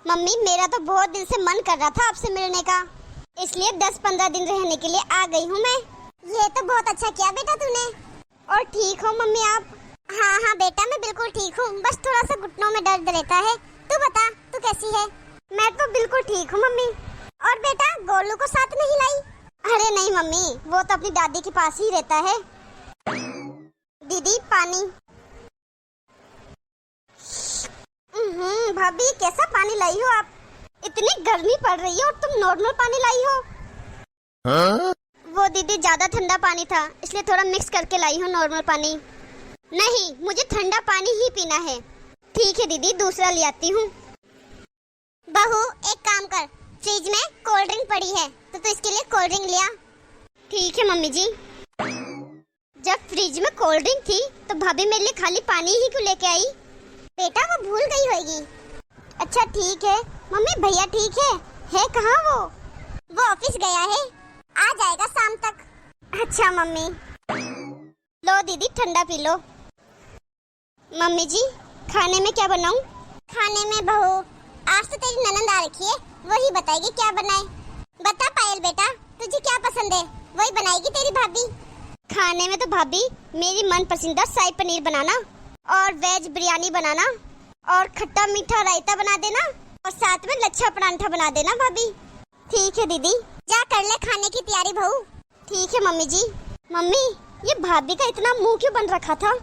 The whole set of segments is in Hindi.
मम्मी मेरा तो बहुत दिन से मन कर रहा था आपसे मिलने का, इसलिए 10-15 दिन रहने के लिए आ गई हूँ मैं। ये तो बहुत अच्छा किया बेटा तूने। और ठीक हो मम्मी आप? हाँ हाँ बेटा मैं बिल्कुल ठीक हूँ, बस थोड़ा सा घुटनों में दर्द रहता है। तू बता तू कैसी है? मैं तो बिल्कुल ठीक हूँ मम्मी। और बेटा गोलू को साथ नहीं लाई? अरे नहीं मम्मी, वो तो अपनी दादी के पास ही रहता है। दीदी पानी। भाभी कैसा पानी लाई हो आप? इतनी गर्मी पड़ रही है और तुम नॉर्मल पानी लाई हो? हाँ? वो दीदी ज्यादा ठंडा पानी था इसलिए थोड़ा मिक्स करके लाई हूँ नॉर्मल पानी। नहीं मुझे ठंडा पानी ही पीना है। ठीक है दीदी दूसरा ले आती हूँ। बहू एक काम कर, फ्रिज में कोल्ड ड्रिंक पड़ी है तो इसके लिए कोल्ड ड्रिंक लिया। ठीक है मम्मी जी। जब फ्रिज में कोल्ड ड्रिंक थी तो भाभी मेरे लिए खाली पानी ही क्यों लेके आई? बेटा वो भूल गई होगी। अच्छा ठीक है मम्मी। भैया ठीक है कहाँ वो ऑफिस गया है, आ जाएगा शाम तक। अच्छा मम्मी। लो दीदी ठंडा पी लो। मम्मी जी खाने में क्या बनाऊं? खाने में बहू आज तो तेरी ननंद आ रखी है, वही बताएगी क्या बनाए। बता पायल बेटा तुझे क्या पसंद है, वही बनाएगी तेरी भाभी। खाने में तो भाभी मेरी मन पसंदीदा शाही पनीर बनाना और वेज बिरयानी बनाना और खट्टा मीठा रायता बना देना और साथ में लच्छा परांठा बना देना भाभी। ठीक है दीदी, जा कर ले खाने की तैयारी बहू। ठीक है मम्मी जी। मम्मी ये भाभी का इतना मुंह क्यों बन रखा था?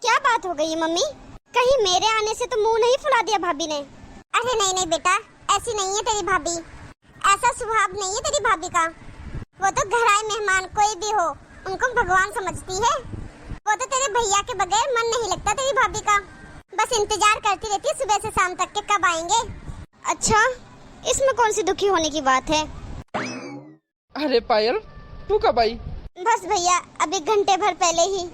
क्या बात हो गई मम्मी? कहीं मेरे आने से तो मुंह नहीं फुला दिया भाभी ने? अरे नहीं नहीं बेटा ऐसी नहीं है तेरी भाभी, ऐसा स्वभाव नहीं है तेरी भाभी का। वो तो घर आए मेहमान कोई भी हो उनको भगवान समझती है। वो तो तेरे भैया के बगैर मन नहीं लगता तेरी भाभी का, बस इंतजार करती रहती है सुबह से शाम तक के कब आएंगे। अच्छा इसमें कौन सी दुखी होने की बात है? अरे पायल तू कब आई? बस भैया अभी घंटे भर पहले ही।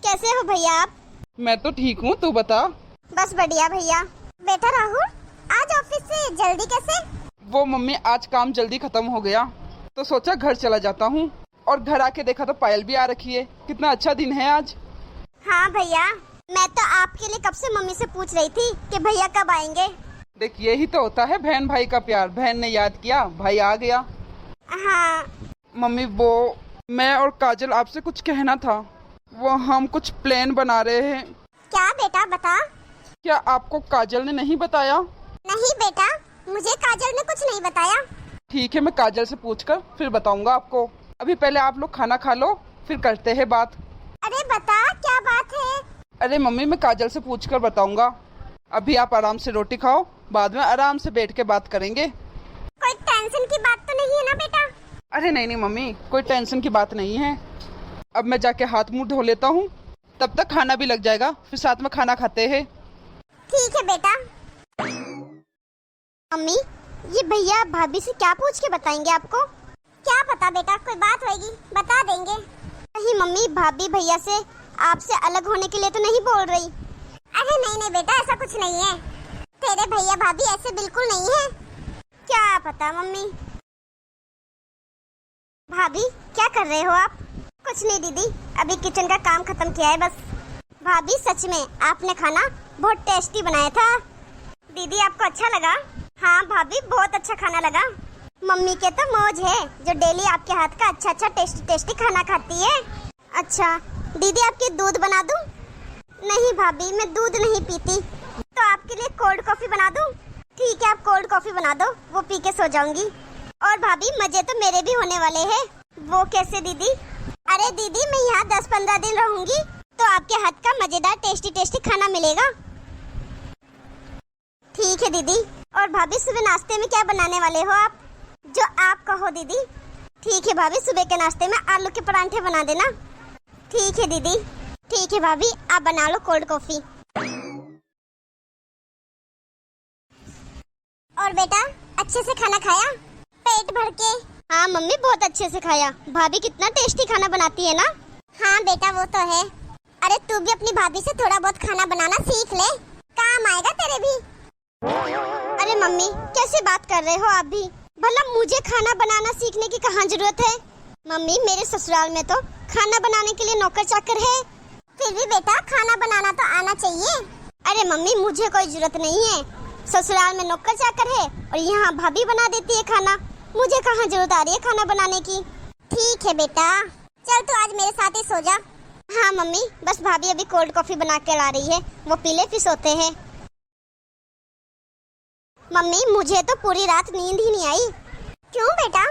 कैसे हो भैया आप? मैं तो ठीक हूँ, तू बता। बस बढ़िया भैया। बेटा राहुल आज ऑफिस से जल्दी कैसे? वो मम्मी आज काम जल्दी खत्म हो गया तो सोचा घर चला जाता हूँ और घर आके देखा तो पायल भी आ रखी है। कितना अच्छा दिन है आज। हाँ भैया मैं तो आपके लिए कब से मम्मी से पूछ रही थी कि भैया कब आएंगे। देख यही तो होता है बहन भाई का प्यार, बहन ने याद किया भाई आ गया। हाँ मम्मी वो मैं और काजल आपसे कुछ कहना था, वो हम कुछ प्लान बना रहे हैं। क्या बेटा बता। क्या आपको काजल ने नहीं बताया? नहीं बेटा मुझे काजल ने कुछ नहीं बताया। ठीक है मैं काजल से पूछकर फिर बताऊंगा आपको। अभी पहले आप लोग खाना खा लो फिर करते हैं बात। अरे बता क्या बात है? अरे मम्मी मैं काजल से पूछकर बताऊंगा। अभी आप आराम से रोटी खाओ, बाद में आराम से बैठ के बात करेंगे। कोई टेंशन की बात तो नहीं है ना बेटा? अरे नहीं नहीं मम्मी कोई टेंशन की बात नहीं है। अब मैं जाके हाथ मुंह धो लेता हूँ, तब तक खाना भी लग जाएगा, फिर साथ में खाना खाते हैं। ठीक है बेटा। मम्मी ये भैया भाभी से क्या पूछ के बताएंगे आपको? क्या पता बेटा, कोई बात होगी बता देंगे। नहीं मम्मी भाभी भैया से आपसे अलग होने के लिए तो नहीं बोल रही? अरे नहीं नहीं बेटा ऐसा कुछ नहीं है, तेरे भैया भाभी ऐसे बिल्कुल नहीं है। क्या पता मम्मी। भाभी क्या कर रहे हो आप? कुछ नहीं दीदी अभी किचन का काम खत्म किया है बस। भाभी सच में आपने खाना बहुत टेस्टी बनाया था। दीदी आपको अच्छा लगा? हाँ भाभी बहुत अच्छा खाना लगा। मम्मी के तो मौज है जो डेली आपके हाथ का अच्छा अच्छा टेस्टी टेस्टी खाना खाती है। अच्छा दीदी आपके दूध बना दूं? नहीं भाभी मैं दूध नहीं पीती, तो आपके लिए कोल्ड कॉफी बना दूं? ठीक है आप कोल्ड कॉफी बना दो, वो पी के सो जाऊंगी। और भाभी मजे तो मेरे भी होने वाले हैं। वो कैसे दीदी? अरे दीदी मैं यहाँ 10-15 दिन रहूंगी तो आपके हाथ का मजेदार टेस्टी टेस्टी खाना मिलेगा। ठीक है दीदी। और भाभी सुबह नाश्ते में क्या बनाने वाले हो आप? जो आप कहो दीदी। ठीक है भाभी सुबह के नाश्ते में आलू के परांठे बना देना। ठीक है दीदी। ठीक है भाभी आप बना लो कोल्ड कॉफी। और बेटा अच्छे से खाना खाया पेट भर के? हाँ मम्मी बहुत अच्छे से खाया। भाभी कितना टेस्टी खाना बनाती है ना? हाँ बेटा वो तो है। अरे तू भी अपनी भाभी से थोड़ा बहुत खाना बनाना सीख ले, काम आएगा तेरे भी। अरे मम्मी कैसे बात कर रहे हो आप भी? भला मुझे खाना बनाना सीखने की कहाँ जरूरत है? मम्मी मेरे ससुराल में तो खाना बनाने के लिए नौकर चाकर है। फिर भी बेटा खाना बनाना तो आना चाहिए। अरे मम्मी मुझे कोई जरूरत नहीं है, ससुराल में नौकर चाकर है और यहाँ भाभी बना देती है खाना। मुझे कहाँ जरूरत आ रही है खाना बनाने की। ठीक है बेटा, चल तू आज मेरे साथ ही सो जा। हाँ मम्मी, बस भाभी अभी कोल्ड कॉफी बना के ला रही है, वो पी ले फिर सोते हैं। मम्मी मुझे तो पूरी रात नींद ही नहीं आई। क्यों बेटा?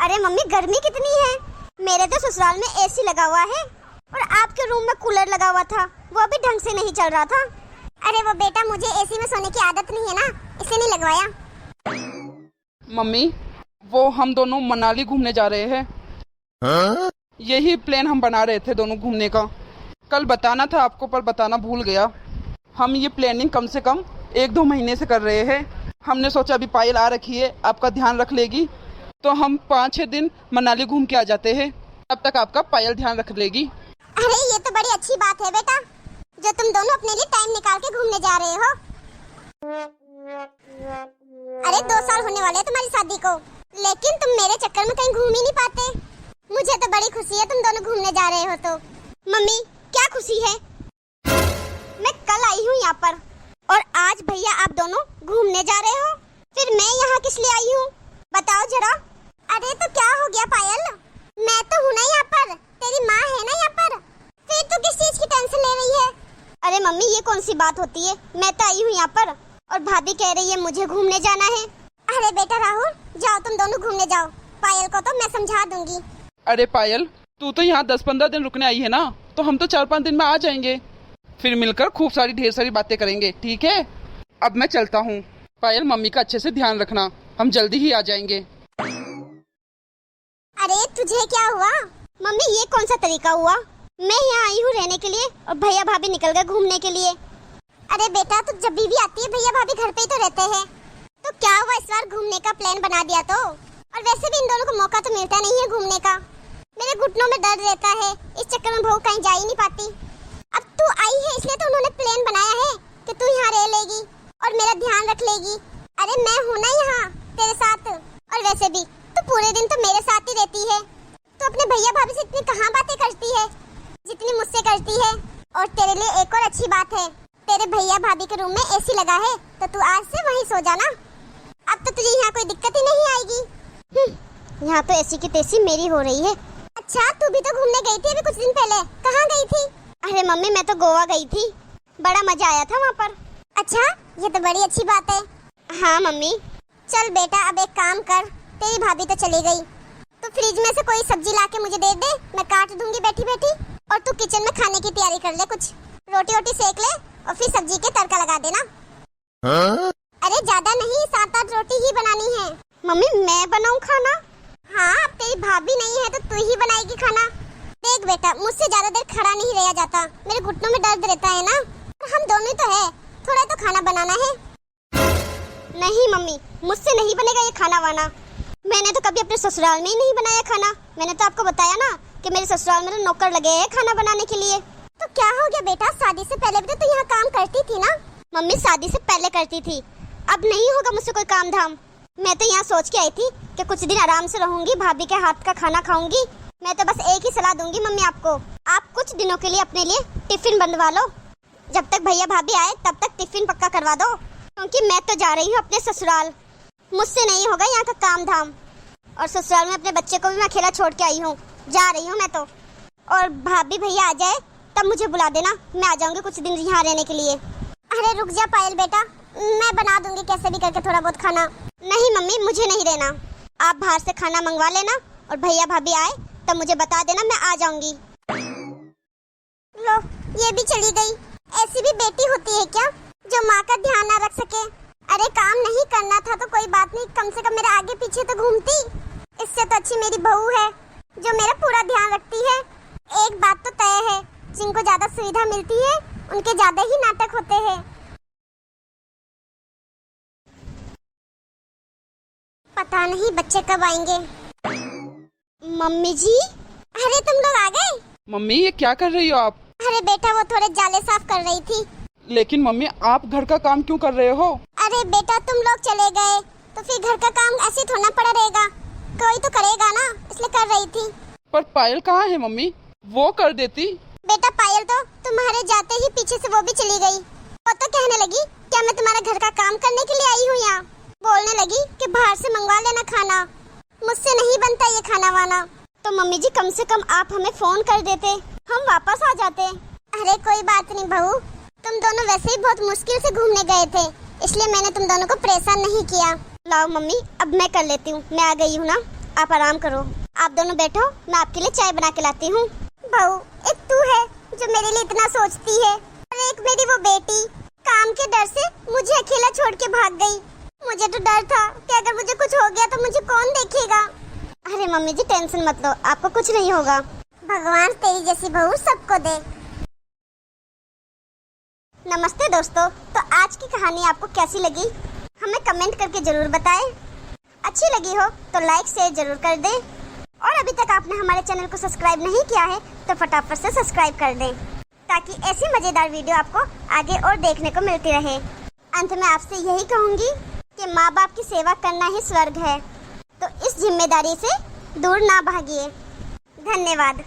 अरे मम्मी गर्मी कितनी है। मेरे तो ससुराल में एसी लगा हुआ है और आपके रूम में कूलर लगा हुआ था, वो भी ढंग से नहीं चल रहा था। अरे वो बेटा मुझे एसी में सोने की आदत नहीं है ना, इसलिए नहीं लगवाया। मम्मी वो हम दोनों मनाली घूमने जा रहे हैं। यही प्लान हम बना रहे थे दोनों घूमने का। कल बताना था आपको पर बताना भूल गया। हम ये प्लानिंग कम से कम 1-2 महीने से कर रहे हैं। हमने सोचा अभी पायल आ रखी है, आपका ध्यान रख लेगी, तो हम 5-6 दिन मनाली घूम के आ जाते हैं। तब तक आपका पायल ध्यान रख लेगी। अरे ये तो बड़ी अच्छी बात है बेटा, जो तुम दोनों अपने लिए टाइम निकाल के घूमने जा रहे हो। अरे 2 साल होने वाले हैं तुम्हारी शादी को, लेकिन तुम मेरे चक्कर में कहीं घूम ही नहीं पाते। मुझे तो बड़ी खुशी है तुम दोनों घूमने जा रहे हो तो। मम्मी क्या खुशी है? मैं कल आई हूँ यहाँ पर और आज भैया आप दोनों घूमने जा रहे हो, फिर मैं यहाँ किस लिए आई हूँ बताओ जरा। अरे तो क्या हो गया पायल, मैं तो हूँ ना यहाँ पर, तेरी माँ है ना यहाँ पर, फिर तू किस चीज की टेंशन ले रही है? अरे मम्मी ये कौन सी बात होती है, मैं तो आई हूँ यहाँ पर और भाभी कह रही है मुझे घूमने जाना है। अरे बेटा राहुल जाओ तुम दोनों घूमने जाओ, पायल को तो मैं समझा दूंगी। अरे पायल तू तो यहाँ 10-15 दिन रुकने आई है ना, तो हम तो 4-5 दिन में आ जाएंगे, फिर मिलकर खूब सारी ढेर सारी बातें करेंगे, ठीक है? अब मैं चलता हूँ। पायल मम्मी का अच्छे से ध्यान रखना, हम जल्दी ही आ जाएंगे। अरे तुझे क्या हुआ? मम्मी ये कौन सा तरीका हुआ? मैं यहाँ आई हूँ रहने के लिए और भैया भाभी निकल गए घूमने के लिए। अरे बेटा तू जब भी आती है भैया भाभी घर पे ही तो रहते हैं, तो क्या हुआ इस बार घूमने का प्लान बना दिया तो? और वैसे भी इन दोनों को मौका तो मिलता नहीं है घूमने का। मेरे घुटनों में दर्द रहता है, इस चक्कर में बहू कहीं जा ही नहीं पाती। अब तू आई है इसलिए तो उन्होंने प्लान बनाया है कि तू यहाँ रह लेगी और मेरा ध्यान रख लेगी। अरे मैं हूँ ना यहाँ तेरे साथ, और वैसे भी तू पूरे दिन तो मेरे साथ ही रहती है, तो अपने भैया भाभी से इतनी कहाँ बातें करती है जितनी मुझसे करती है। और तेरे लिए एक और अच्छी बात है, तेरे भैया भाभी के रूम में एसी लगा है, तो तू आज से वहीं सो जाना। अब तो तुझे यहाँ कोई दिक्कत ही नहीं आएगी। यहाँ तो एसी की तेसी मेरी हो रही है। अच्छा तू भी तो घूमने गई थी अभी कुछ दिन पहले, कहाँ गई थी? अरे मम्मी मैं तो गोवा गई थी, बड़ा मजा आया था वहाँ पर। अच्छा ये तो बड़ी अच्छी बात है। हाँ मम्मी। चल बेटा अब एक काम कर, तेरी भाभी तो चली गई, तो फ्रिज में से कोई सब्जी ला के मुझे दे दे, मैं काट दूंगी बैठी बैठी, और तू किचन में खाने की तैयारी कर ले, कुछ रोटी वोटी सेक ले और फिर सब्जी के तड़का लगा देना। अरे ज्यादा नहीं, 7-8 रोटी ही बनानी है। मम्मी मैं बनाऊं खाना? हाँ अब तेरी भाभी नहीं है तो तू ही बनाएगी खाना। देख बेटा मुझसे ज्यादा देर खड़ा नहीं रहा जाता, मेरे घुटनों में दर्द रहता है ना, हम दोनों ही तो है, थोड़ा तो खाना बनाना है। नहीं मम्मी मुझसे नहीं बनेगा ये खाना वाना, मैंने तो कभी अपने ससुराल में ही नहीं बनाया खाना। मैंने तो आपको बताया ना कि मेरे ससुराल में तो नौकर लगे हैं खाना बनाने के लिए। तो क्या हो गया बेटा, शादी से पहले भी तो यहाँ काम करती थी ना? मम्मी शादी से पहले करती थी, अब नहीं होगा मुझसे कोई काम धाम। मैं तो यहाँ सोच के आई थी कि कुछ दिन आराम से रहूंगी, भाभी के हाथ का खाना खाऊंगी। मैं तो बस एक ही सलाह दूंगी मम्मी आपको, आप कुछ दिनों के लिए अपने लिए टिफिन बनवा लो, जब तक भैया भाभी आए तब तक टिफिन पक्का करवा दो, क्योंकि मैं तो जा रही हूँ अपने ससुराल, मुझसे नहीं होगा यहाँ का काम धाम। और ससुराल में अपने बच्चे को भी मैं अकेला छोड़ के आई हूँ, जा रही हूँ मैं तो। और भाभी भैया आ जाए तब मुझे बुला देना, मैं आ जाऊंगी कुछ दिन यहाँ रहने के लिए। अरे रुक जा पायल बेटा, मैं बना दूंगी कैसे भी करके थोड़ा बहुत खाना। नहीं मम्मी मुझे नहीं रहना, आप बाहर से खाना मंगवा लेना और भैया भाभी आए तब मुझे बता देना, मैं आ जाऊंगी। लो ये भी चली गई। ऐसी भी बेटी होती है क्या जो माँ का ध्यान ना रख सके? अरे काम नहीं करना था तो कोई बात नहीं, कम से कम मेरे आगे पीछे तो घूमती। इससे तो अच्छी मेरी बहू है जो मेरा पूरा ध्यान रखती है। एक बात तो तय है, जिनको ज्यादा सुविधा मिलती है उनके ज्यादा ही नाटक होते हैं। पता नहीं बच्चे कब आएंगे। मम्मी जी, अरे तुम लोग आ गए? मम्मी ये क्या कर रही हो आप? अरे बेटा वो थोड़े जाले साफ कर रही थी। लेकिन मम्मी आप घर का काम क्यों कर रहे हो? अरे बेटा तुम लोग चले गए तो फिर घर का काम ऐसे थोड़ा पड़ा रहेगा, कोई तो करेगा ना, इसलिए कर रही थी। पर पायल कहाँ है मम्मी, वो कर देती। बेटा पायल तो तुम्हारे जाते ही पीछे से वो भी चली गई। वो तो कहने लगी क्या मैं तुम्हारे घर का काम करने के लिए आई हूँ यहाँ? बोलने लगी कि बाहर से मंगवा लेना खाना, मुझसे नहीं बनता ये खाना वाना। तो मम्मी जी कम से कम आप हमें फोन कर देते, हम वापस आ जाते। अरे कोई बात नहीं बहू, तुम दोनों वैसे ही बहुत मुश्किल से घूमने गए थे, इसलिए मैंने तुम दोनों को परेशान नहीं किया। लाओ मम्मी, अब मैं कर लेती हूँ, मैं आ गई हूँ ना, आप आराम करो। आप दोनों बैठो, मैं आपके लिए चाय बना के लाती हूँ। बहू, एक तू है जो मेरे लिए इतना सोचती है, और एक मेरी वो बेटी काम के डर से मुझे अकेला छोड़ के भाग गई। मुझे तो डर था कि अगर मुझे कुछ हो गया तो मुझे कौन देखेगा। अरे मम्मी जी टेंशन मत लो, आपको कुछ नहीं होगा। भगवान तेरी जैसी बहू सबको दे। नमस्ते दोस्तों, तो आज की कहानी आपको कैसी लगी हमें कमेंट करके जरूर बताएं। अच्छी लगी हो तो लाइक शेयर जरूर कर दें, और अभी तक आपने हमारे चैनल को सब्सक्राइब नहीं किया है तो फटाफट से सब्सक्राइब कर दें, ताकि ऐसी मजेदार वीडियो आपको आगे और देखने को मिलती रहे। अंत में आपसे यही कहूँगी कि माँ बाप की सेवा करना ही स्वर्ग है, तो इस जिम्मेदारी से दूर ना भागिए। धन्यवाद।